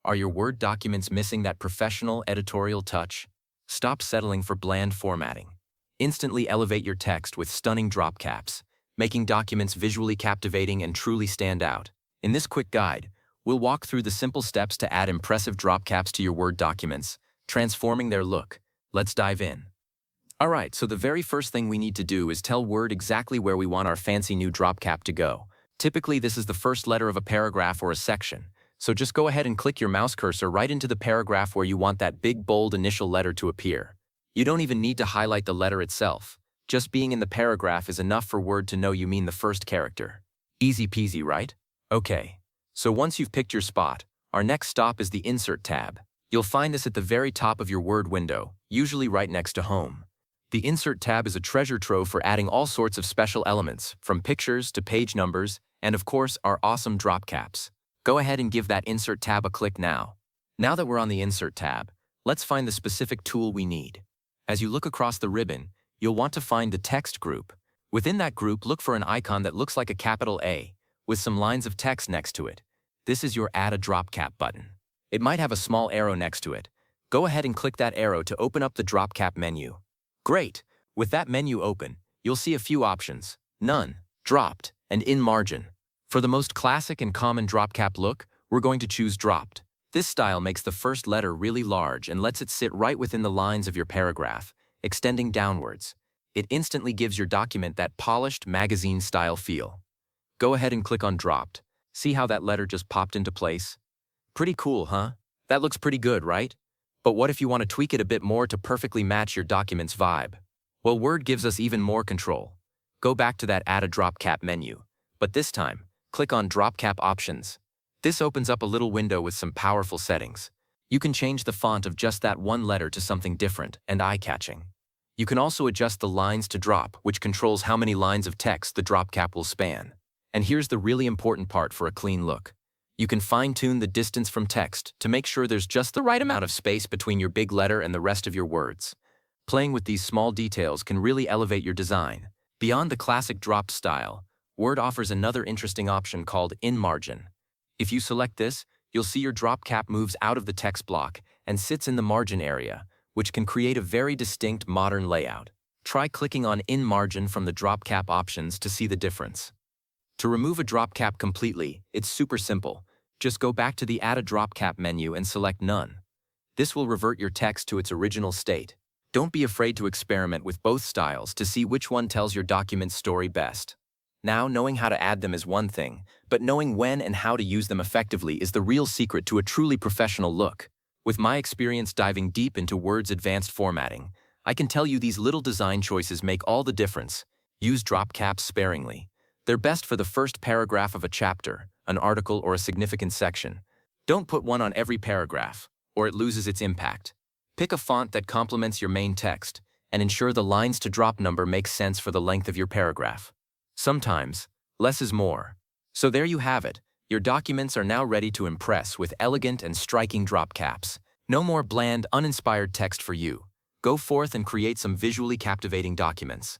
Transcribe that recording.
Are your Word documents missing that professional editorial touch? Stop settling for bland formatting. Instantly elevate your text with stunning drop caps, making documents visually captivating and truly stand out. In this quick guide, we'll walk through the simple steps to add impressive drop caps to your Word documents, transforming their look. Let's dive in. Alright, so the very first thing we need to do is tell Word exactly where we want our fancy new drop cap to go. Typically, this is the first letter of a paragraph or a section. So just go ahead and click your mouse cursor right into the paragraph where you want that big, bold initial letter to appear. You don't even need to highlight the letter itself. Just being in the paragraph is enough for Word to know you mean the first character. Easy peasy, right? Okay. So once you've picked your spot, our next stop is the Insert tab. You'll find this at the very top of your Word window, usually right next to Home. The Insert tab is a treasure trove for adding all sorts of special elements, from pictures to page numbers, and of course, our awesome drop caps. Go ahead and give that Insert tab a click now. Now that we're on the Insert tab, let's find the specific tool we need. As you look across the ribbon, you'll want to find the text group. Within that group, look for an icon that looks like a capital A, with some lines of text next to it. This is your Add a Drop Cap button. It might have a small arrow next to it. Go ahead and click that arrow to open up the drop cap menu. Great! With that menu open, you'll see a few options: None, Dropped, and In Margin. For the most classic and common drop cap look, we're going to choose Dropped. This style makes the first letter really large and lets it sit right within the lines of your paragraph, extending downwards. It instantly gives your document that polished, magazine-style feel. Go ahead and click on Dropped. See how that letter just popped into place? Pretty cool, huh? That looks pretty good, right? But what if you want to tweak it a bit more to perfectly match your document's vibe? Well, Word gives us even more control. Go back to that Add a Drop Cap menu, but this time, click on Drop Cap Options. This opens up a little window with some powerful settings. You can change the font of just that one letter to something different and eye-catching. You can also adjust the lines to drop, which controls how many lines of text the drop cap will span. And here's the really important part for a clean look. You can fine-tune the distance from text to make sure there's just the right amount of space between your big letter and the rest of your words. Playing with these small details can really elevate your design. Beyond the classic dropped style, Word offers another interesting option called In Margin. If you select this, you'll see your drop cap moves out of the text block and sits in the margin area, which can create a very distinct modern layout. Try clicking on In Margin from the drop cap options to see the difference. To remove a drop cap completely, it's super simple. Just go back to the Add a Drop Cap menu and select None. This will revert your text to its original state. Don't be afraid to experiment with both styles to see which one tells your document's story best. Now, knowing how to add them is one thing, but knowing when and how to use them effectively is the real secret to a truly professional look. With my experience diving deep into Word's advanced formatting, I can tell you these little design choices make all the difference. Use drop caps sparingly. They're best for the first paragraph of a chapter, an article, or a significant section. Don't put one on every paragraph, or it loses its impact. Pick a font that complements your main text, and ensure the lines to drop number makes sense for the length of your paragraph. Sometimes, less is more. So there you have it. Your documents are now ready to impress with elegant and striking drop caps. No more bland, uninspired text for you. Go forth and create some visually captivating documents.